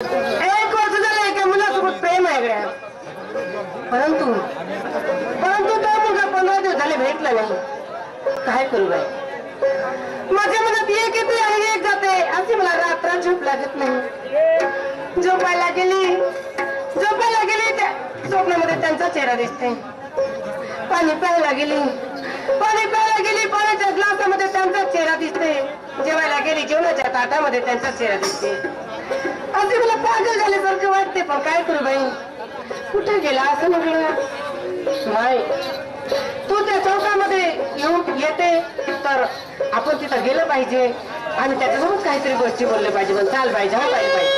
एक वर्ष झालं एका मुलासोबत प्रेम आहे गड्या, परंतु तो मुलगा 15 दिवस झाले भेटला नाही. काय करू बाई, माझ्या मनात एक येते आणि एक जाते, असे मला रात्र झोप लागत नाही. झोपायला गेली त्या स्वप्नामध्ये त्यांचा चेहरा दिसते. पाणी प्यायला गेली पाण्याच्या ग्लासामध्ये त्यांचा चेहरा दिसते. जेवायला गेली जेवणाच्या ताटामध्ये त्यांचा चेहरा दिसते. असे मला पागल झाल्यासारखं वाटते, पण काय करू बाई, कुठे गेला असं म्हटलं नाही. तू त्या चौकामध्ये येऊन येते तर आपण तिथं गेलं पाहिजे आणि त्याच्यासोबत काहीतरी गोष्टी बोलले पाहिजे. पण चाल पाहिजे, हा पाहिजे.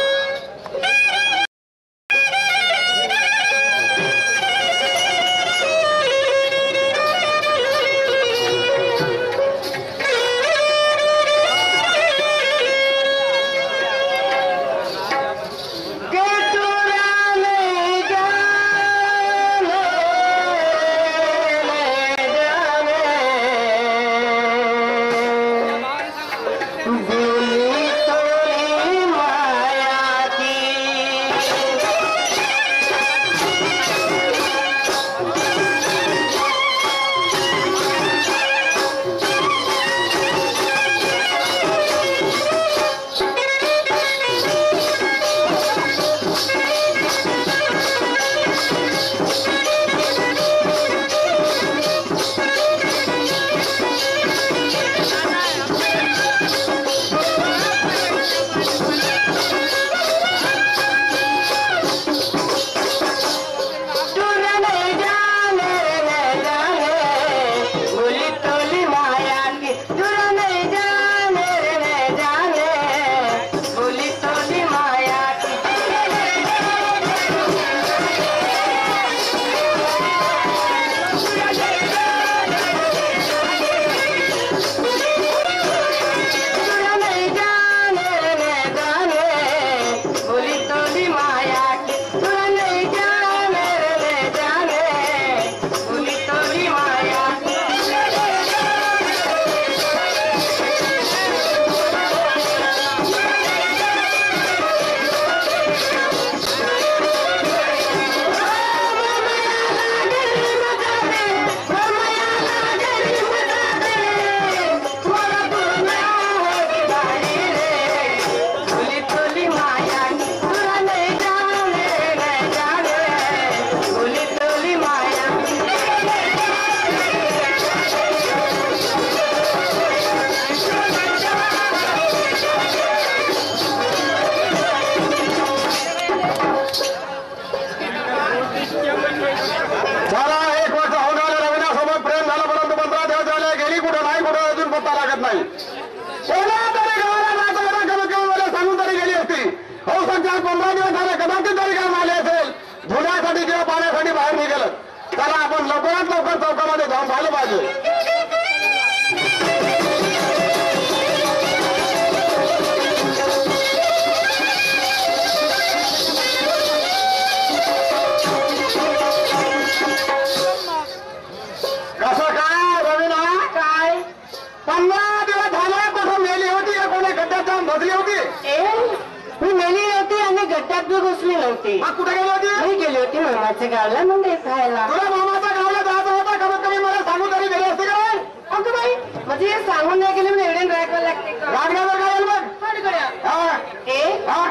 कुठे गेली होती? मी गेली होती मामाच्या गावला मुंडे खायला. तुला मामाच्या गावला जायचं होता, कमीत कमी मला सांगून तरी गेले असते काय? अगं बाई, म्हणजे हे सांगून नाही गेले म्हणजे एवढे रागायला लागते का? रागण्यावर काय येईल मग?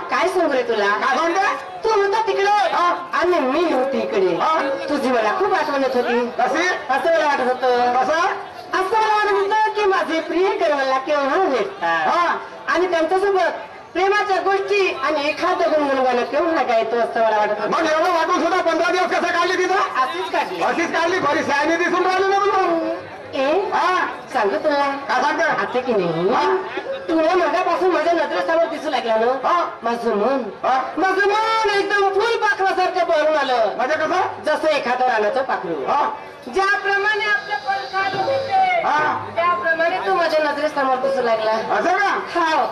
काय सांगू रे तुला? काय म्हणते? तू होता तिकडे आणि मी होती इकडे. तुझी मला खूप आठवण येत होती. कशी? असं मला वाटत होतं. कसं? असं मला वाटत होतं की माझे प्रिय गर्वाला केव्हा भेटतात आणि त्यांच्यासोबत प्रेमाच्या गोष्टी आणि एखादं गुणगुणगाणं केव्हा गायतो असं मला वाटत होतं. मग एवढं वाटून सुद्धा 15 दिवस कसं काढली तिथं? अशीच काढली. बरी शहाणी दिसून राहिली ना तुला. सांगू तुला काय सांगते? आता की नाही, तुला मगापासून माझ्या नजरेसमोर दिसू लागला ना माझं मन एकदम फुल पाखरासारखं भरून आलं. म्हणजे कसं? जसं एखादं रानाचं पाखरू ज्याप्रमाणे आपलं पण त्याप्रमाणे तू माझ्या नजरेसमोर दिसू लागला. असं का? हा,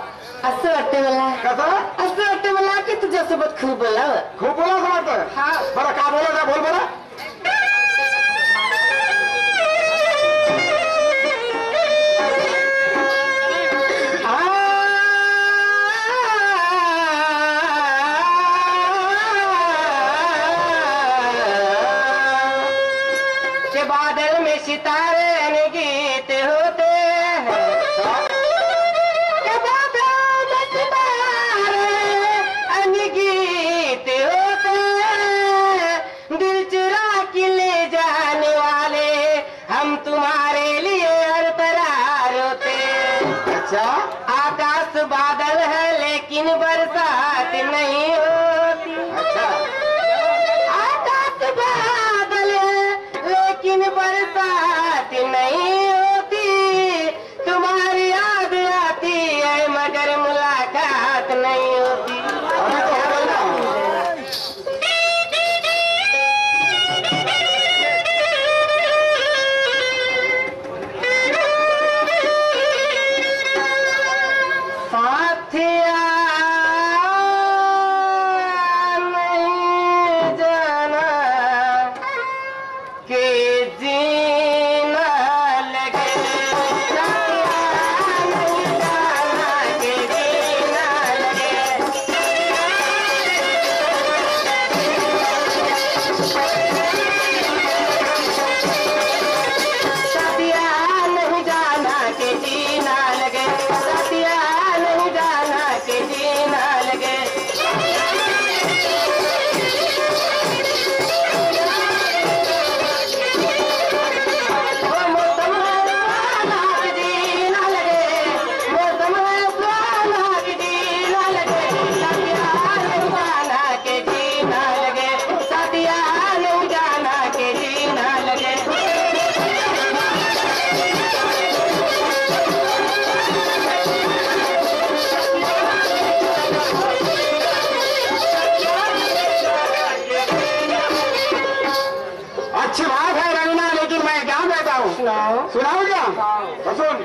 असं वाटतं मला. कसं? असं वाटतं मला की तुझ्यासोबत खूप बोलावं. खूप बोलावं वाटतं? हा. बरं, का बोलायचं? बोल बरं. सितारे आणि गीत होते बादलों में सितारे आणि गीत होते दिल चुरा के ले जाने वाले हम तुम्हारे लिए हर तरह रोते। अच्छा आकाश बादल है लेकिन बरसात नहीं होती। अच्छा आकाश बादल है लेकिन बरसात नहीं होती। तुम्हारी याद आती है मगर मुलाकात नहीं होती। अभी तो हो गई ना। साथिया नहीं जाना कि जीना लगे। साथिया नहीं जाना कि जीना लगे। साथिया नहीं जाना कि जीना लगे। साथिया नहीं जाना कि जीना लगे। वो मौसम है सुहाना कि जीना लगे। मौसम है सुहाना कि जीना लगे। साथिया नहीं जाना कि जीना लगे। साथिया नहीं जाना कि जीना लगे। अच्छी बात है रंगना, लेकिन मैं क्या कहता हूँ सुनाओ। सुनाओ क्या? तो सुन।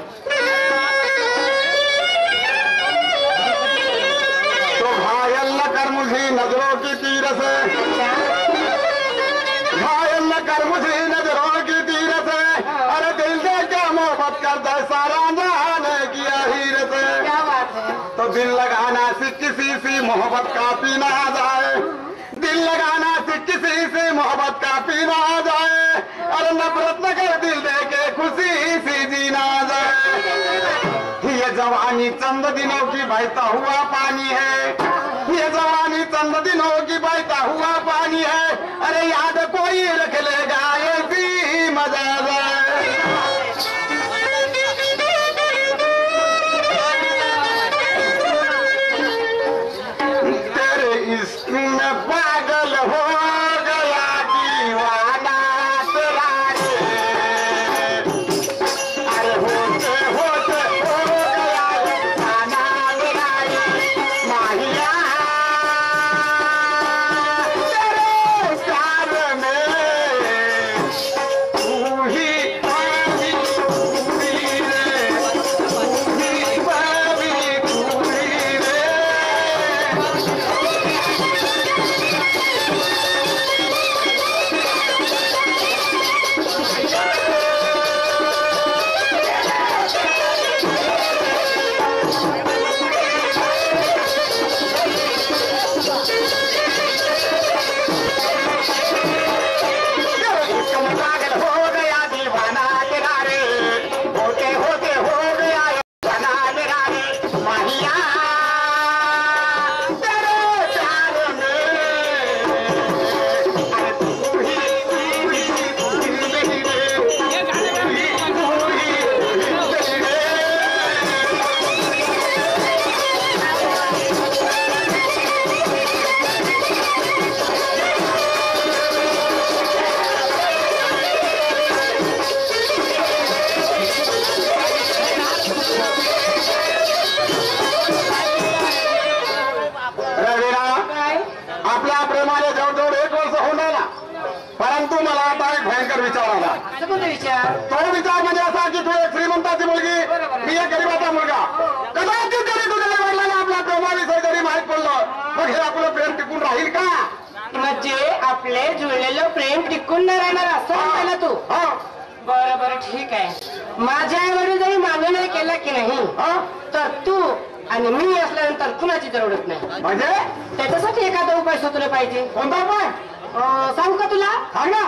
तो घायल न कर मुझे नजरों की तीर से, घायल न कर मुझे नजरों की तीर से। अरे दिल दे क्या मोहब्बत कर दे सारा जाने किया हीर से। क्या बात है। तो दिल लगाना से किसी से मोहब्बत का पीना आ जाए। दिल लगाना से किसी से मोहब्बत का पीना आ जाए। अरे नफरत न कर दिल दे के खुशी से जीना आ जाए। ये जवानी चंद दिनों की बहता हुआ पानी है। ये जवानी चंद दिनों की बहता हुआ पानी है। अरे याद कोई रख लेगा ऐसी मजा आ जाए। तेरे इश्क में पागल हो गया दीवाना तेरा रे। अरे होते होते हो गया दीवाना मेरा रे। माहिया तेरे प्यार में तू ही बाबी तू ही रे। तू ही बाबी तू ही रे। इसका पागल हो गया दीवाना तेरा रे। होते होते हो गया दीवाना तेरा रे। माहिया तेरे प्यार में अरे तू ही मेरी रे। तू ही मेरी रे। रवीना, काय? आपल्या प्रेमाला जवळजवळ 1 वर्ष होऊन राहिला, परंतु मला आता एक भयंकर विचार आला. असं कोणता विचार? तो विचार म्हणजे असा की तू एक श्रीमंताची मुलगी, मी एक गरीबाचा मुलगा. कदाचित जरी तुझ्या वडिलांना आपल्या प्रेमाविषयी जरी माहित पडलं, मग हे आपलं प्रेम टिकून राहील का? म्हणजे आपले जुळलेलं प्रेम टिकून नाही राहणार असं म्हणताय ना तू? हा बरं बरं ठीक आहे. माझ्या आईवडील जरी मान्य नाही केला की नाही हा तर तू आणि मी असल्यानंतर कुणाची जरूरत नाही. म्हणजे त्याच्यासाठी एखादा उपाय सुचला पाहिजे. कोणता उपाय सांगू का तुला? सांग ना.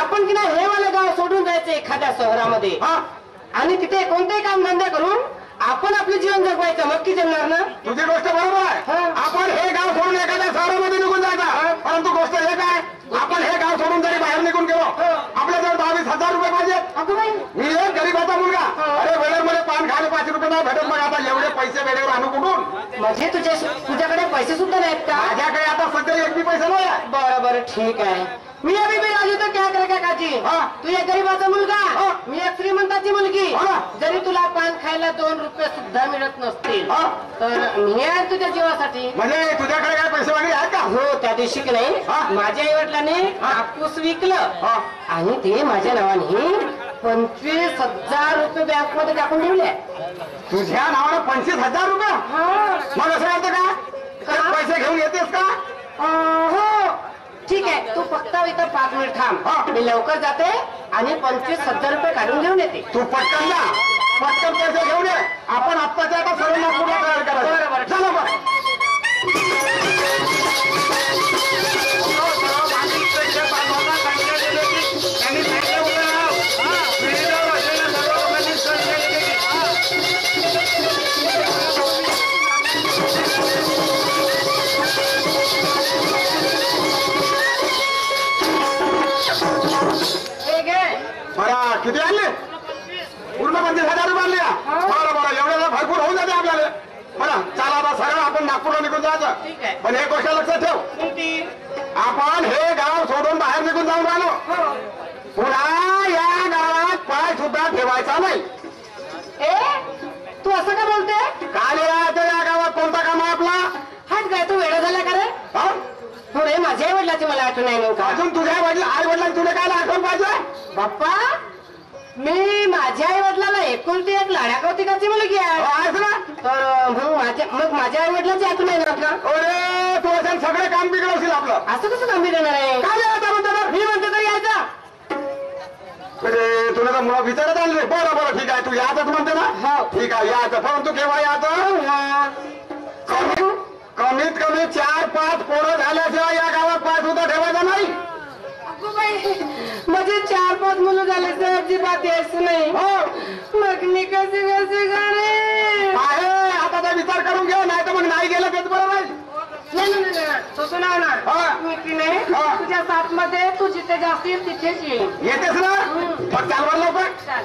आपण की नाही हे वाला गाव सोडून जायचं एखाद्या शहरामध्ये हा आणि तिथे कोणतेही काम धंदा करून आपण आपले जीवन जगवायचं, मग की जगणार ना? तुझी गोष्ट बरोबर आहे. हा. आपण हे गाव सोडून एखाद्या शहरामध्ये निघून जायचं, परंतु गोष्ट हे काय, आपण हे गाव सोडून जरी बाहेर निघून गेलो, आपल्याजवळ 22,000 रुपये पाहिजेत. अगं बाई, मी एक गरीबाचा मुलगा, अरे वेळेमध्ये पान खायला 5 रुपये नाही भेटत, मग आता एवढे पैसे वेळेवर आणू कुठून? म्हणजे तुझ्याकडे पैसे सुद्धा नाहीत का? माझ्याकडे आता सध्या एक बी पैसा नाही आहे. बरं बरं ठीक आहे. मी अभी भी राजू तो क्या करे काकाजी, हा. तू एक गरीबाचा मुलगा, हा. मी एक श्रीमंताची मुलगी. हा. जरी तुला पान खायला 2 रुपये सुद्धा मिळत नसतील हा. तर मी आहे तुझ्या जीवासाठी. म्हणजे तुझ्याकडे काय पैसे वगैरे आहेत का? हो, त्या दिवशी की नाही हा. माझ्या आई वडिलांनी कापूस विकलं हा. आणि ते माझ्या नावाने 25,000 रुपये बँक मध्ये टाकून ठेवले. तुझ्या नावानं 25,000 रुपये? मग असं करतं का? ते पैसे घेऊन येतेस का? हो ठीक आहे, तू फक्त इथं 5 मिनिट हा. थांब, मी लवकर जाते आणि 25,000 रुपये काढून घेऊन येते. तू पटकन जा, पटकन पैसे घेऊन ये. आपण आत्ताच्या आता सर्व नागपूरला तयार बरं, बरं. करायचं. चला बरं. हे घे. बरं, किती आणले? पूर्ण 25,000 रुपये आणले का? बरं बरं, एवढ्याला भरपूर होऊन जाते आपल्याला. बरं चला, आता सरळ आपण नागपूरला निघून ठीक आहे. जायचं. पण एक गोष्ट लक्षात ठेव, आपण हे गाव सोडून बाहेर निघून जाऊन राहिलो, पुन्हा या गावात पाय सुद्धा ठेवायचा नाही. तू असं का बोलते? काय राहायचं या गावात? कोणता काम आहे आपला? हाच काय तू वेळा झाला का रे? हा? थोडे माझ्या वडिलाची मला आठवण आहे का? अजून तुझ्या आई वडिलांनी तुला काय आठवण पाहिजे? बाप्पा, मी माझ्या आई वडिलाला एकुलती एक लाड्या कौतिकाची मुलगी आहे. आहेस ना? तर मग माझ्या आई वडिलांची आठवण आहे ना का? अरे तू असं सगळे काम बिघडवशील आपलं. असं कसं गंभीर येणार आहे? काय रे आता म्हणतो तर? मी म्हणतो तर यायचा. अरे तुला तर मुळा विचारत आणले. बरं बरं ठीक आहे, तू याच म्हणते ना? हो. ठीक आहे, याच. परंतु केव्हा याचं? हा. कमीत कमी 4-5 पोरं झाल्याशिवाय या गावात पाय सुद्धा ठेवायचा नाही. अगो बाई, माझे 4-5 मुलं झाले तर अजिबात यायचं नाही. हो मग मी कसे करे? आहे, आता तर विचार करून घे, नाही तर मग नाही गेलं तेच बरं नाही. नाही, तसं नाही हा. होणार. मी की नाही हा. तुझ्या साथ मध्ये तू जिथे जाशील तिथेच येईल. येतेस ना? मग चाल बरं लवकर. चाल.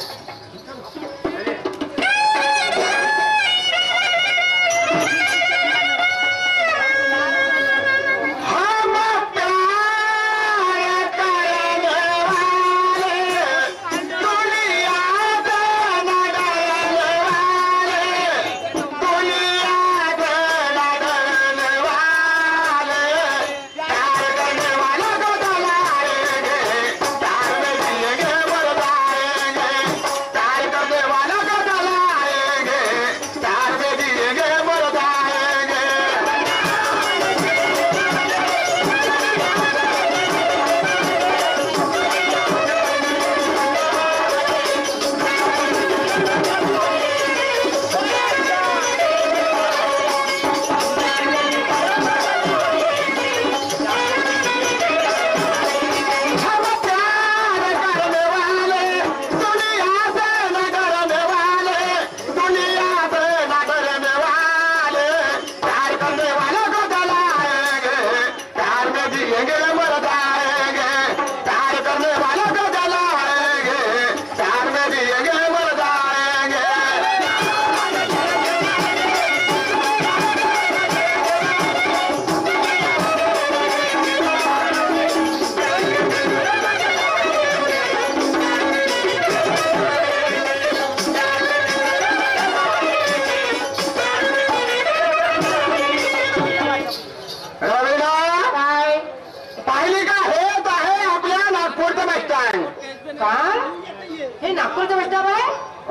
हे नागपूरचं बस स्टॉप आहे?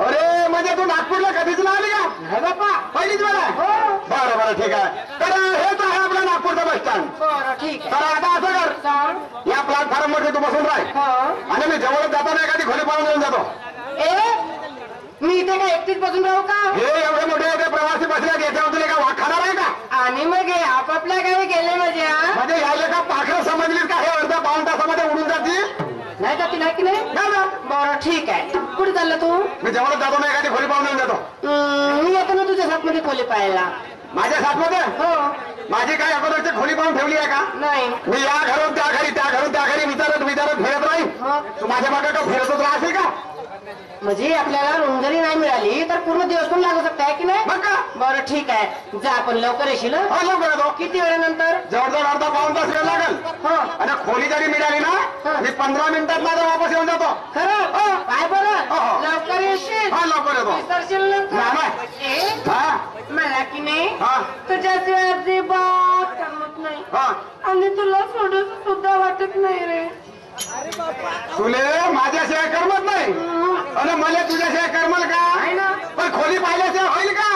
अरे म्हणजे तू नागपूरला कधीच ना आली का? नाही बाप्पा. पहिलीच वेळ आहे? हो. बरं बरं ठीक आहे. तर हेच आहे आपलं नागपूरचं बस स्टँड. बरं ठीक आहे. तर आता असं कर, सांग. या प्लॅटफॉर्म मध्ये तू बसून राह हा. आणि मी जवळच जाताना एखादी खोली पाळून घेऊन जातो. मी इथे काय एकटीच बसून राहू का? हे एवढे मोठे प्रवासी बसले याच्यावर तुला काय वाट खाणार आहे का? आणि मग हे आपापल्या गावी गेले म्हणजे म्हणजे यायला का पाखरं समजलीस का? हे अर्धा पाऊण तासामध्ये उडून जातील. नाही तर जातील आहे की नाही? बरं ठीक आहे. कुठे चालला तू? मी जेवढं जातो ना एखादी खोली पाहून जातो. मी येतो ना तुझ्या साथमध्ये खोली पाहायला. माझ्या साथमध्ये हो. माझी काय अगोदरची खोली पाहून ठेवली आहे का? नाही. मी या घरून त्या घरी त्या घरून त्या घरी विचारत विचारत फिरत राहील. तू माझ्या मागे का फिरतच राहशील का? म्हणजे आपल्याला रूम जरी नाही मिळाली तर पूर्ण दिवस पण लागू शकते आहे की नाही? मग का? बरं ठीक आहे. जा आपण लवकर येशील. हो लवकर येतो. किती वेळानंतर? जवळजवळ अर्धा पाऊण तास वेळ लागेल. हो. आणि खोली जरी मिळाली ना मी 15 मिनिटात माझा वापस येऊन जातो. खरं? काय बरं? हो. लवकर येशील. हा लवकर येतो. विसरशील नाही. हा मला की नाही हा तुझ्याशिवाय अजिबात करमत नाही हा आणि तुला सोडून सुद्धा वाटत नाही रे. तुले माझ्याशिवाय करमत नाही आणि मला तुझ्याशिवाय करमल का? पण खोली पाहिल्याशिवाय होईल का?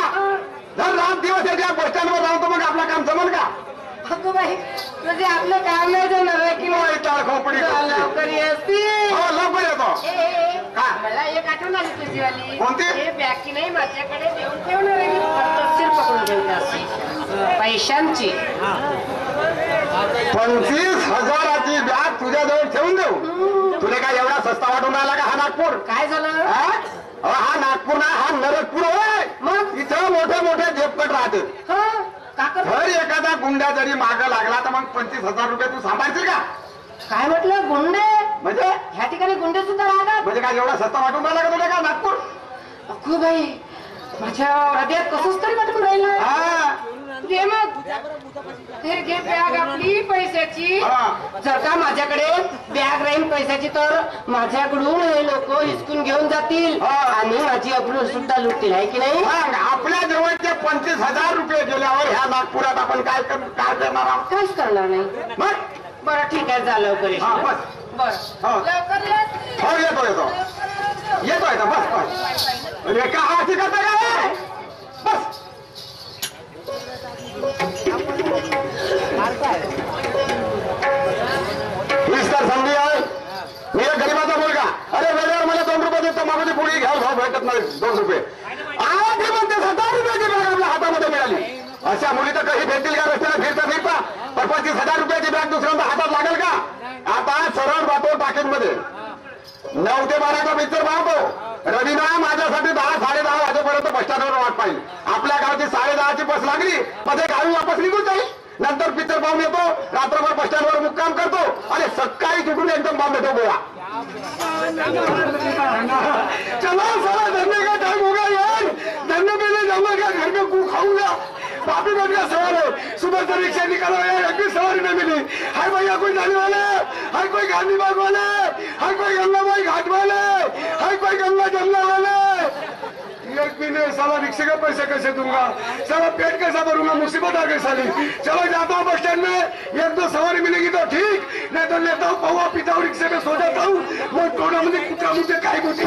जर रात दिवस येत्या बस स्टँडवर राहतो मग आपलं काम जमल का? अगं बाई म्हणजे आपलं काम नाही जाणार आहे की नाही? खोपडी लवकर येशील. हो लवकर येतो. का? मला एक आठवण आली तुझीवाली. कोणती? हे बॅग की नाही माझ्याकडे देऊन ठेवणार आहे. पद्धतशीर पकडून घ्यायची पैशांची. 25,000ची बॅग तुझ्याजवळ ठेवून देऊ? तुला काय एवढा सस्ता वाटून राहिला का हा नागपूर? काय झालं? हा नागपूर ना हा नरकपूर होय. मग इथं मोठे मोठे जेपकट राहते. जर एखादा गुंडा जरी माग लागला तर मग 25,000 रुपये तू सांभाळशील का? काय म्हटलं? गुंडे? म्हणजे ह्या ठिकाणी गुंडे सुद्धा राहतात? म्हणजे काय एवढा सस्ता वाटून राहिला का तुला का नागपूर? अगो बाई माझ्या हृदयात कसंच तरी वाटून राहिलं. हा घे मग हे घे बॅग आपली पैशाची. जर का माझ्याकडे बॅग राहील पैशाची तर माझ्याकडून हे लोक हिसकून घेऊन जातील आणि माझी अब्रू सुद्धा लुटतील आहे की नाही? आपल्या जवळचे 25,000 रुपये गेल्यावर ह्या नागपुरात आपण काय करणार आहोत? काहीच करणार नाही. मग बरं ठीक आहे जा लवकर ये. बस हो लवकर ये. हो येतो येतो येतो येतो बस बस रेखा हा करता का? बस हीच तर संधी आहे. मी एक गरीबाचा मुलगा. अरे वेळेवर मला 2 रुपये देतो मागची पुढे घ्याल भाव भेटत नाही 2 रुपये. आज ही म्हणते 1000 रुपयाची बॅग आपल्या हातामध्ये मिळाली. अशा मुली तर काही भेटतील का रस्त्याला फिरता फिरता? पण 25,000 रुपयाची बॅग दुसऱ्यांदा हातात लागेल का? आता सरळ जातो टाकीमध्ये 9 ते 12चा पिक्चर पाहतो. रविना माझ्यासाठी 10-10:30 वाजेपर्यंत बस स्टँडवर वाट पाहिजे. आपल्या गावची 10:30ची बस लागली मध्ये गावी वापस निघून जाईल. नंतर पिक्चर पाहून येतो. रात्रभर बस स्टँडवर मुक्काम करतो आणि सकाळी तिकडून एकदम बांध देतो गोळा. चला सारा धरने का टाइम होगा यार. धरने पहले जाऊंगा क्या? घर में कुछ खाऊंगा. पापी बन गया सवाल है. सुबह से रिक्शा निकालो यार एक भी सवारी नहीं मिली. हाय भैया कोई जाने वाले? हाय कोई गांधी बाग वाले? हाय कोई गंगाबाई घाट वाले? हाय कोई गंगा जमुना वाले? एक भी नहीं. साला रिक्शे का पैसे कैसे दूंगा? साला पेट कैसा भरूंगा? मुसीबत आ गई साली. चलो जाता हूँ बस स्टैंड में. 1-2 सवारी मिलेगी तो ठीक, नहीं तो लेता हूँ पौवा पीता हूँ रिक्शे में सो जाता हूँ. वो टोना मुझे कुत्ता मुझे काय गोटी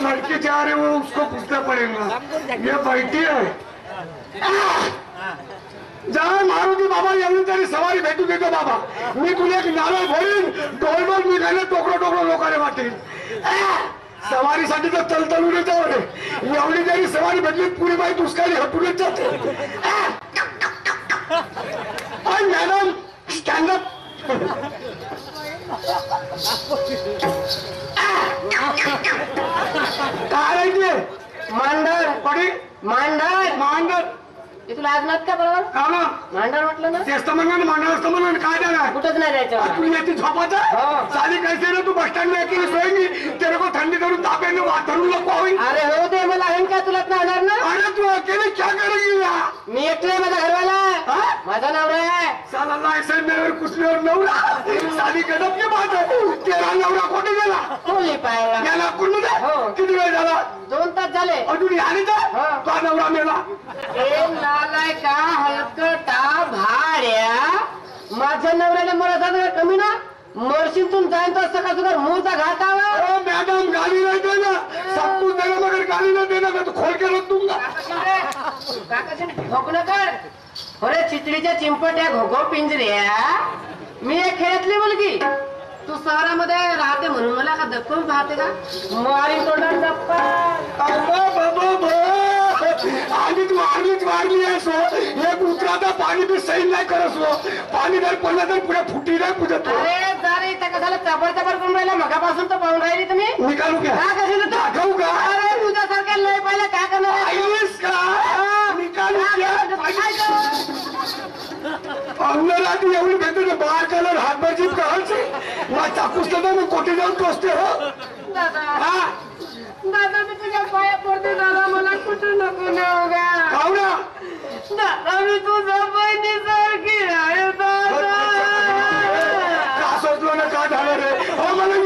लड़की जा रहे वो उसको पूछना पड़ेगा. ये बैठी है जहाँ मारुती बाबा येऊन तरी सवारी भेटू देतो बाबा. मी तुला एक नारळ फोडीन. डोलबोल निघाले टोकरो लोकांना वाटेल. सवारीसाठी तर तलतलून जाऊ रे. एवढी जरी सवारी भेटली पुरी बाई दुष्काळी हटूनच जाते. मॅडम स्टँडअप काय ते मांडर पडी मांडर मांडर हे तुला आज नात का बरोबर? का ना मांडर म्हटलं ना? तेच तर म्हणून मांडर असतं म्हणून काय देणार? कुठंच नाही जायचं. तू येते झोपाचा साली कैसे ना तू बस स्टैंड में अकेले सोएंगी. तेरे को ठंडी करूँ तापे में बात करूँ लोग होई. अरे हो दे मला आहे का तुला होणार ना? अरे तू अकेले क्या करेगी यार? मी एकटे माझा घरवाला आहे. माझा नवरा आहे. साला लायसन मेरे कुछ नहीं और नवरा. साली गजब की बात है. तेरा नवरा कोठे गेला? खोली पाहायला या नागपूरमध्ये किती वेळ झाला? 2 तास झाले. अजून आली तर तो नवरा मेला. नालायका हलकटा भाड्या नवऱ्याला मला सगळं कमी ना मरशील तुम जाईन तर सकाळ सकाळ मूळचा घाटावा ओ मॅडम गाली नहीं देना सब कुछ देना मगर गाली नहीं देना मैं तो खोल के रख दूंगा काकाशी भोकणं कर अरे चितळीच्या चिंपट्या घोघो पिंजऱ्या मी एक खेळातली मुलगी तू शहरामध्ये राहते म्हणून मला का दक्कून पाहते का मारी तोंडात दप्पा वारली आहे सो एक उतराता पाणी बी सही नाही करत सो पाणी नाही पडलं तर पुढे फुटी नाही पुजत अरे जरे इथं कशाला चबर चबर करून राहिला मगापासून तर पाहून राहिली तुम्ही निकालू क्या का कशी दाखवू का अरे तुझ्यासारख्या लय पाहिलं काय करणार आहे? आईस का निकालू क्या अंदर आधी एवढी भेटते बाहेर कलर हातभर जीप करायचे मग चाकूस तर मग कोटी जाऊन टोचते हो दादा हा दादा मी तुझ्या पाया पडते दादा मला कुठं नको नेऊ गा खाऊ ना दादा मी तुझ्या बहिणीसारखी आहे दादा का सोचलो ना का झालं रे हो मला